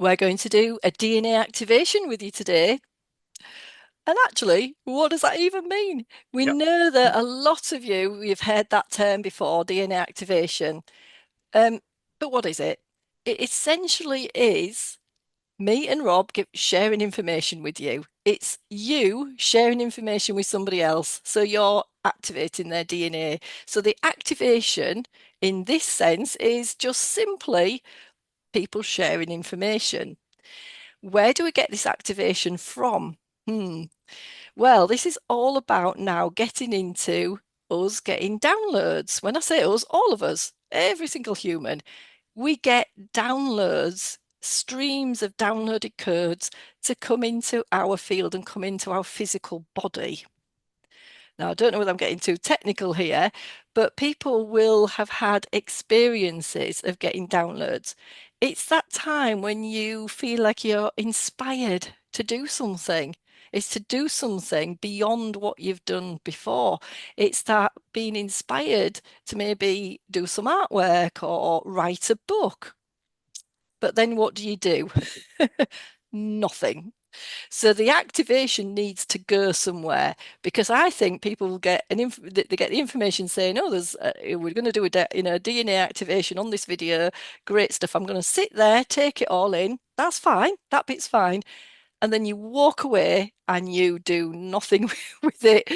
We're going to do a DNA activation with you today. And actually, what does that even mean? We Yep. know that a lot of you've heard that term before, DNA activation. Um, but what is it? It essentially is me and Rob sharing information with you. It's you sharing information with somebody else. So you're activating their DNA. So the activation in this sense is just simply people sharing information. Where do we get this activation from? Hmm. Well, this is all about now getting into us getting downloads. When I say us, all of us, every single human, we get downloads, streams of downloaded codes to come into our field and come into our physical body. Now, I don't know whether I'm getting too technical here, but people will have had experiences of getting downloads. It's that time when you feel like you're inspired to do something. It's to do something beyond what you've done before. It's that being inspired to maybe do some artwork or write a book. But then what do? Nothing. So the activation needs to go somewhere because I think people will get they get the information saying, "Oh, we're going to do a DNA activation on this video. Great stuff. I'm going to sit there, take it all in. That's fine. That bit's fine." And then you walk away and you do nothing with it.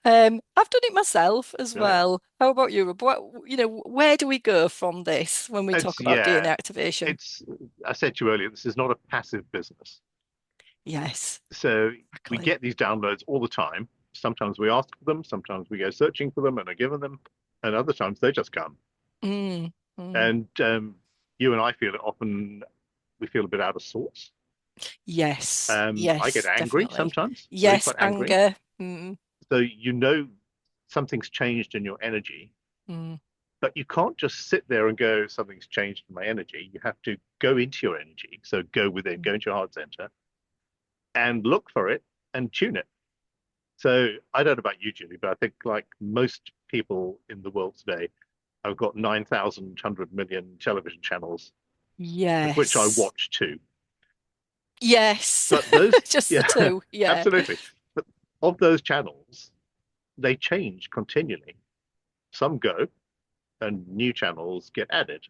I've done it myself as Yeah. well. How about you, Rob? Where do we go from this when we talk It's about yeah. DNA activation? It's I said to you earlier, this is not a passive business. Yes, So we exactly. get these downloads all the time. Sometimes we ask for them, sometimes we go searching for them and are given them, and other times they just come. Mm, mm. And you and I feel it often. We feel a bit out of sorts. Yes, I get yes, angry definitely. sometimes, really Yes, quite angry. anger. Mm, So you know something's changed in your energy, mm, but you can't just sit there and go, something's changed in my energy. You have to go into your energy. So go within, mm. go into your heart center and look for it and tune it. So I don't know about you, Julie, but I think like most people in the world today, I've got 9,100 million television channels, of which I Yes. watch too. Yes. But those, Just the yeah, two. Yeah. absolutely. But of those channels, they change continually. Some go and new channels get added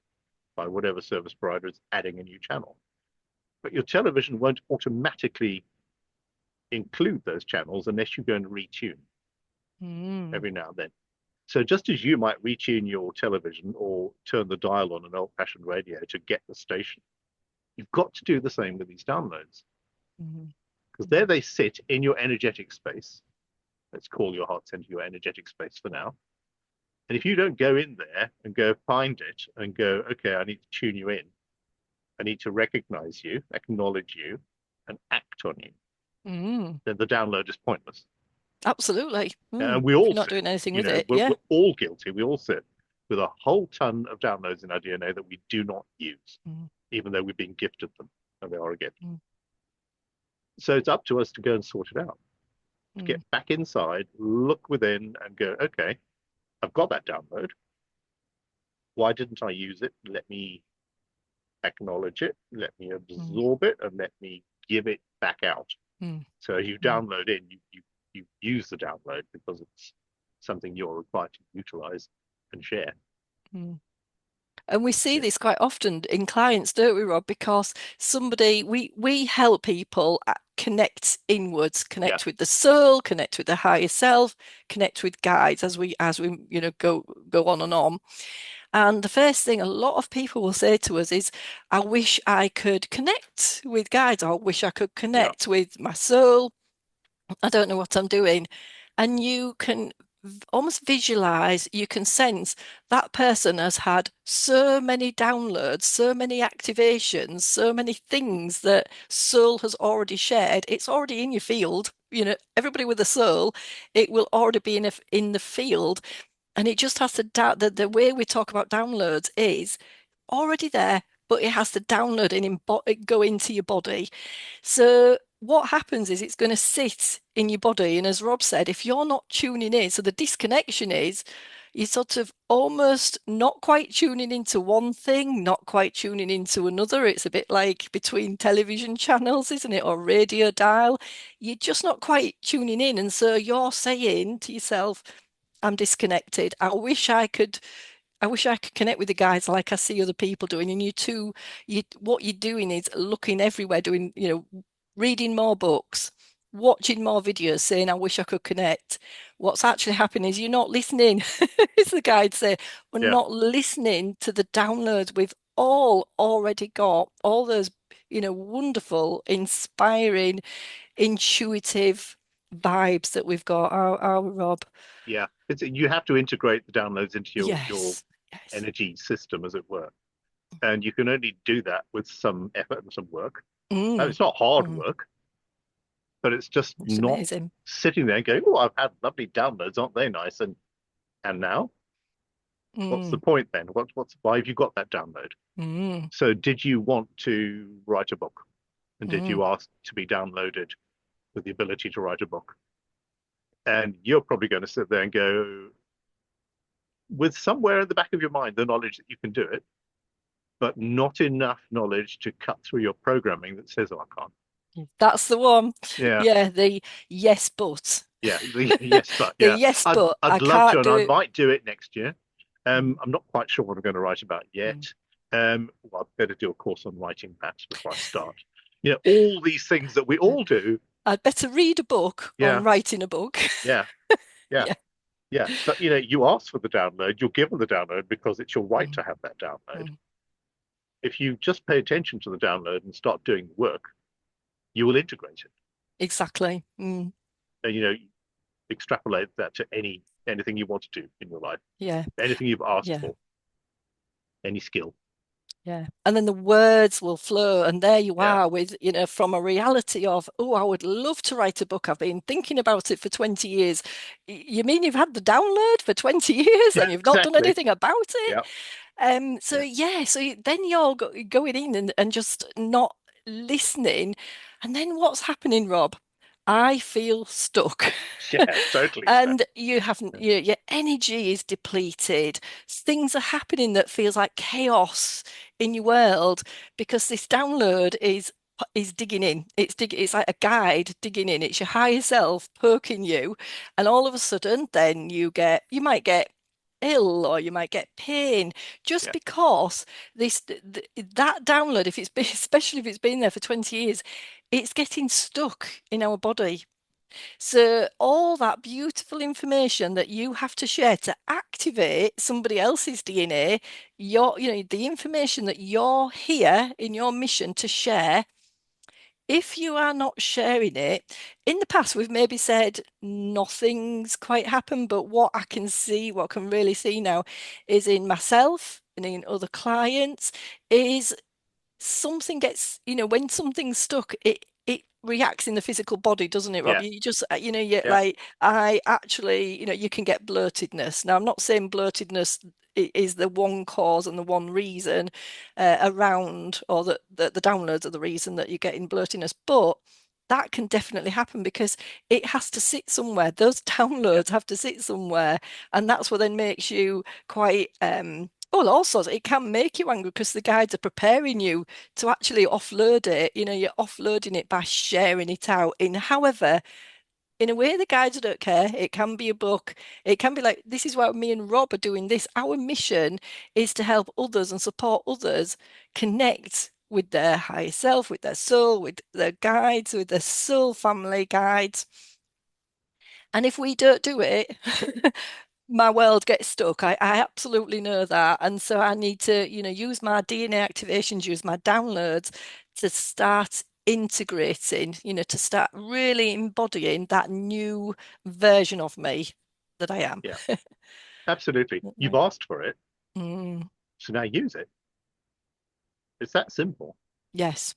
by whatever service provider is adding a new channel. But your television won't automatically include those channels unless you go and retune Mm, every now and then. So just as you might retune your television or turn the dial on an old-fashioned radio to get the station, you've got to do the same with these downloads mm, because there mm, they sit in your energetic space. Let's call your heart center your energetic space for now. And if you don't go in there and go find it and go, okay, I need to tune you in, I need to recognize you, acknowledge you, and act on you, mm. then the download is pointless. Absolutely. And Mm. we If all you're not sit, doing anything you with know, it, yeah. we're all guilty. We all sit with a whole ton of downloads in our DNA that we do not use, Mm, even though we've been gifted them and they are a gift. mm, So it's up to us to go and sort it out, to mm, get back inside, look within and go, okay, I've got that download. Why didn't I use it? Let me acknowledge it, let me mm, absorb it, and let me give it back out. mm, So you mm, download in, you use the download because it's something you're required to utilize and share. mm. And we see Yeah, this quite often in clients, don't we, Rob? Because we help people connect inwards, yeah, connect with the soul, connect with the higher self, connect with guides as we go on and on. And the first thing a lot of people will say to us is, "I wish I could connect with guides. Or I wish I could yeah. connect with my soul. I don't know what I'm doing." And you can almost visualize, you can sense that person has had so many downloads, so many activations, so many things that soul has already shared. It's already in your field. Everybody with a soul, it will already be in the field. And it just has to the way we talk about downloads is already there, but it has to download and go into your body. So what happens is it's going to sit in your body. And as Rob said, if you're not tuning in, so the disconnection is you're sort of almost not quite tuning into one thing, not quite tuning into another. It's a bit like between television channels, isn't it? Or radio dial. You're just not quite tuning in. And so you're saying to yourself, I'm disconnected. I wish I could connect with the guys like I see other people doing. And what you're doing is looking everywhere, doing, reading more books, watching more videos, saying, I wish I could connect. What's actually happening is you're not listening, as the guide say. We're Yeah, not listening to the downloads we've all already got, all those, wonderful, inspiring, intuitive vibes that we've got, our Rob. yeah. You have to integrate the downloads into your Yes, yes. energy system, as it were, and you can only do that with some effort and some work. And Mm, it's not hard mm. work, but it's just It's not amazing. sitting there and going, "Oh, I've had lovely downloads, aren't they nice?" And now, what's the Mm, point then? What's why have you got that download? mm, So, did you want to write a book, and did mm. you ask to be downloaded with the ability to write a book? And you're probably going to sit there and go, with somewhere in the back of your mind the knowledge that you can do it, but not enough knowledge to cut through your programming that says, "Oh, I can't." That's the one. Yeah, Yeah, the yes, but. yeah, yes, but The yeah, yes, I'd but I I'd love to, can't and do I it. might do it next year. Mm, I'm not quite sure what I'm going to write about mm. yet. Well, I'd better do a course on writing perhaps before I start. All these things that we Yeah. all do. I'd better read a book Yeah, on writing a book. yeah, yeah, Yeah. yeah. But you ask for the download, you're given the download because it's your right Mm, to have that download. mm. If you just pay attention to the download and start doing the work, you will integrate it. Exactly. Mm, And extrapolate that to anything you want to do in your life, yeah. anything you've asked Yeah. for, any skill. Yeah. And then the words will flow. And there you Yeah, are with, from a reality of, oh, I would love to write a book. I've been thinking about it for 20 years. You mean you've had the download for 20 years yeah, and you've not done exactly. anything about it? Yeah, So yeah, yeah, then you're going in and just not listening. And then what's happening, Rob? I feel stuck. yeah, totally. And you haven't, your energy is depleted. Things are happening that feels like chaos in your world because this download is digging in. It's like a guide digging in. It's your higher self poking you. And all of a sudden, then you might get ill or you might get pain just Yeah, because that download, if it's been, especially if it's been there for 20 years, it's getting stuck in our body. So all that beautiful information that you have to share to activate somebody else's DNA, the information that you're here in your mission to share, if you are not sharing it, in the past we've maybe said nothing's quite happened, but what I can really see now is in myself and in other clients is something gets, when something's stuck, it reacts in the physical body, doesn't it, Rob? yeah, You just, you're yeah, like, I actually, you can get bloatedness. Now, I'm not saying bloatedness is the one cause and the one reason around, or that the downloads are the reason that you're getting bloatedness, but that can definitely happen because it has to sit somewhere. Those yeah, downloads have to sit somewhere, and that's what then makes you quite well, also, it can make you angry because the guides are preparing you to actually offload it. You're offloading it by sharing it out in a way the guides don't care. It can be a book. It can be like, this is why me and Rob are doing this. Our mission is to help others and support others connect with their higher self, with their soul, with their guides, with their soul family guides. And if we don't do it, my world gets stuck. I absolutely know that. And so I need to, use my DNA activations, use my downloads to start integrating, to start really embodying that new version of me that I am. yeah. Absolutely. You've asked for it, Mm, so now use it. It's that simple. yes.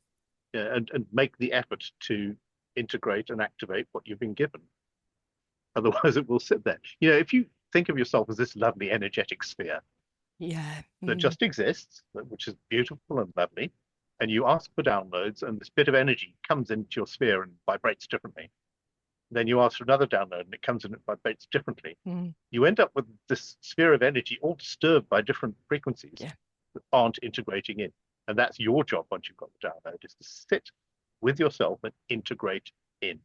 Yeah, and make the effort to integrate and activate what you've been given. Otherwise, it will sit there. If you think of yourself as this lovely energetic sphere Yeah. that just exists, which is beautiful and lovely, and you ask for downloads, and this bit of energy comes into your sphere and vibrates differently, Then you ask for another download and it comes in it vibrates differently. Mm. You end up with this sphere of energy all disturbed by different frequencies Yeah. that aren't integrating in. And that's your job once you've got the download, is to sit with yourself and integrate in.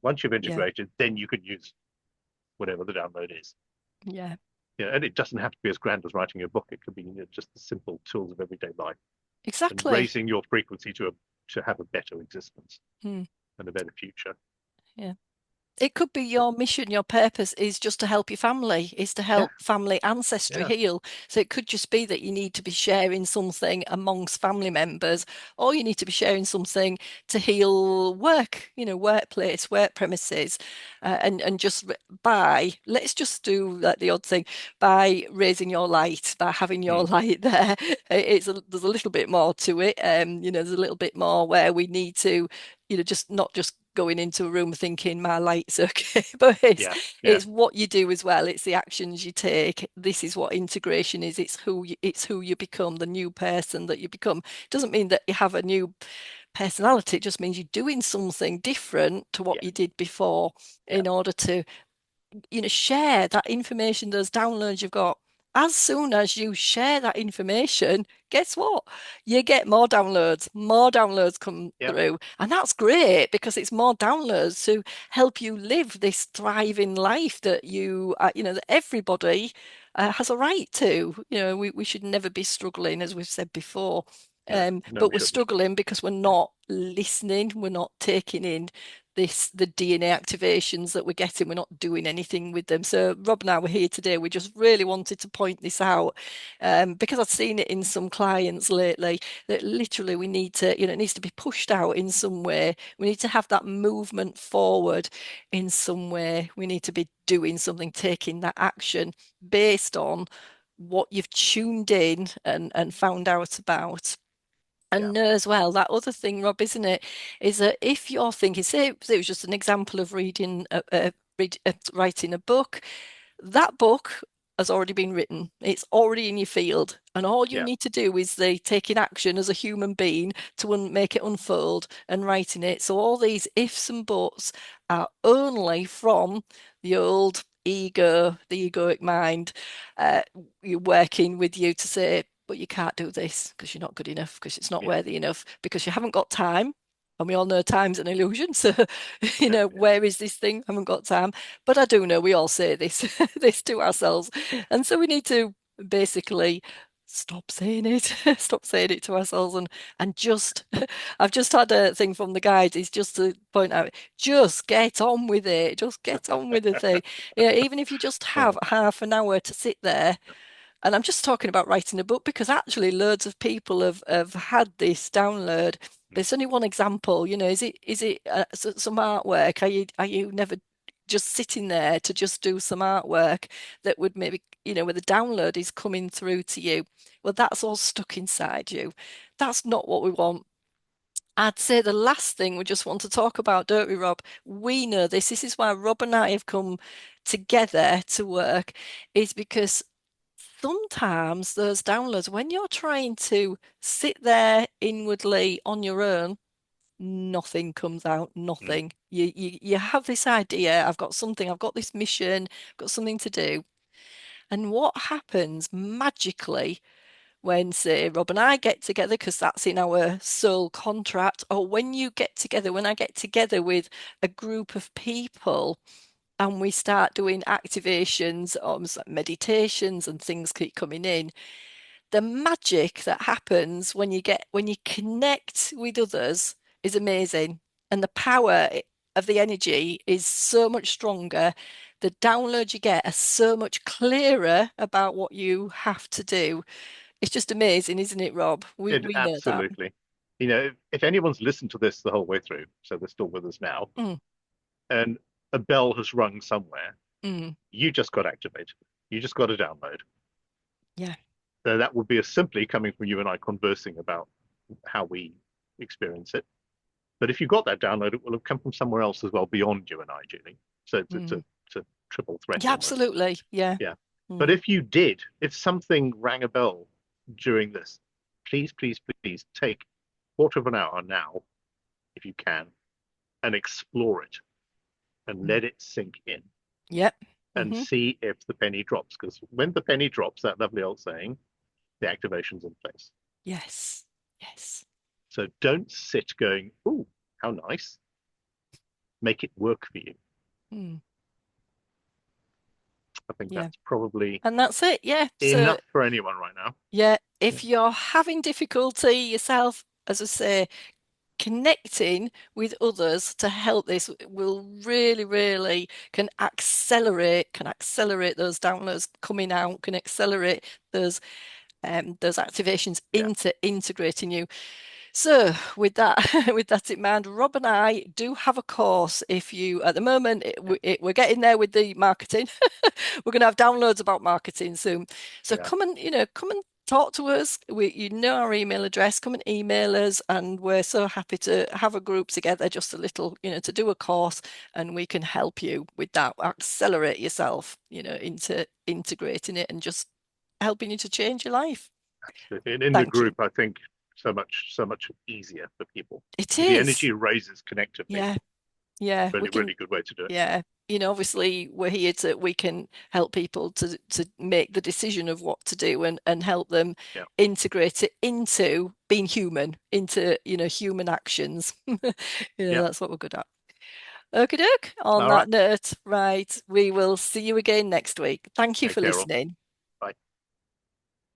Once you've Yeah. integrated, then you can use whatever the download is. Yeah. And it doesn't have to be as grand as writing a book. It could be just the simple tools of everyday life and Exactly. raising your frequency to have a better existence Mm. and a better future. Yeah. It could be So, your mission, your purpose is just to help your family, is to yeah, help family ancestry yeah, heal. So it could just be that you need to be sharing something amongst family members, or you need to be sharing something to heal work, workplace, work premises, and just by let's just do like the odd thing by raising your light, by having your mm, light there. There's a little bit more to it. There's a little bit more where we need to just not just going into a room thinking my light's okay, but yeah, yeah, it's what you do as well. It's the actions you take. This is what integration is. It's who you become, the new person that you become. It doesn't mean that you have a new personality. It just means you're doing something different to what yeah, you did before yeah, in order to share that information, those downloads you've got. As soon as you share that information, guess what? You get more downloads come yeah, through. And that's great because it's more downloads to help you live this thriving life that that everybody has a right to. We should never be struggling, as we've said before. no, no, But we we're shouldn't. struggling because we're not listening, we're not taking in the DNA activations that we're getting. We're not doing anything with them. So Rob and I were here today. We just really wanted to point this out because I've seen it in some clients lately that literally we need to, it needs to be pushed out in some way. We need to have that movement forward in some way. We need to be doing something, taking that action based on what you've tuned in and found out about. Yeah, And know as well, that other thing, Rob, isn't it, is that if you're thinking, say it was just an example of writing a book, that book has already been written. It's already in your field. And all you yeah, need to do is the taking action as a human being to make it unfold and writing it. So all these ifs and buts are only from the old ego, the egoic mind, uh, you're working with you to say, but you can't do this because you're not good enough, because it's not yeah, worthy enough, because you haven't got time. And we all know time's an illusion. So, yeah, yeah, where is this thing? I haven't got time. But I do know we all say this, this to ourselves. And so we need to basically stop saying it, stop saying it to ourselves and just I've just had a thing from the guide is just to point out, just get on with it. Just get on with the thing. Even if you just uh, have half an hour to sit there and I'm just talking about writing a book because actually loads of people have had this download. There's only one example, is it some artwork? Are you never just sitting there to just do some artwork that would maybe, where the download is coming through to you? Well, that's all stuck inside you. That's not what we want. I'd say the last thing we just want to talk about, don't we, Rob? We know this. This is why Rob and I have come together to work, is because sometimes those downloads, when you're trying to sit there inwardly on your own, nothing comes out, mm, nothing. You have this idea, I've got something, I've got this mission, I've got something to do. And what happens magically when, say, Rob and I get together, because that's in our soul contract, or when you get together, when I get together with a group of people and we start doing activations, meditations and things keep coming in, the magic that happens when you connect with others is amazing. And the power of the energy is so much stronger. The downloads you get are so much clearer about what you have to do. It's just amazing, isn't it, Rob? We it we know that. absolutely. If anyone's listened to this the whole way through, so they're still with us now, Mm, and a bell has rung somewhere, mm, you just got activated. You just got a download. yeah. So that would be as simply coming from you and I conversing about how we experience it. But if you got that download, it will have come from somewhere else as well beyond you and I, Julie. So Mm. it's a triple threat Yeah, almost. absolutely. Yeah. Yeah. But Mm, if you did, if something rang a bell during this, please, please, please take quarter of an hour now, if you can, and explore it. and Mm. let it sink in Yep. and Hmm. see if the penny drops. Because when the penny drops, that lovely old saying, the activation's in place. Yes. Yes. So don't sit going, "Ooh, how nice." Make it work for you. Mm. I think Yeah. that's probably And that's it. Yeah. So enough for anyone right now. yeah, if you're having difficulty yourself, as I say, connecting with others to help this will really, really can accelerate those downloads coming out, can accelerate those activations Yeah, into integrating you. So with that, with that in mind, Rob and I do have a course. If you, at the moment, yeah, we're getting there with the marketing. We're going to have downloads about marketing soon. So yeah. come and talk to us. You know our email address. Come and email us, and we're so happy to have a group together, just a little, to do a course, and we can help you with that. Accelerate yourself, into integrating it and just helping you to change your life. In the Thank you. group, I think so much easier for people It because the is. energy raises collectively. Yeah. Yeah, we Really, can. really good way to do it. Yeah, obviously we're here to we can help people to make the decision of what to do and help them Yeah. integrate it into being human, into human actions. Yeah. That's what we're good at. Okie doke. On All right. that note, right, we will see you again next week. Thank you Take for care all. listening.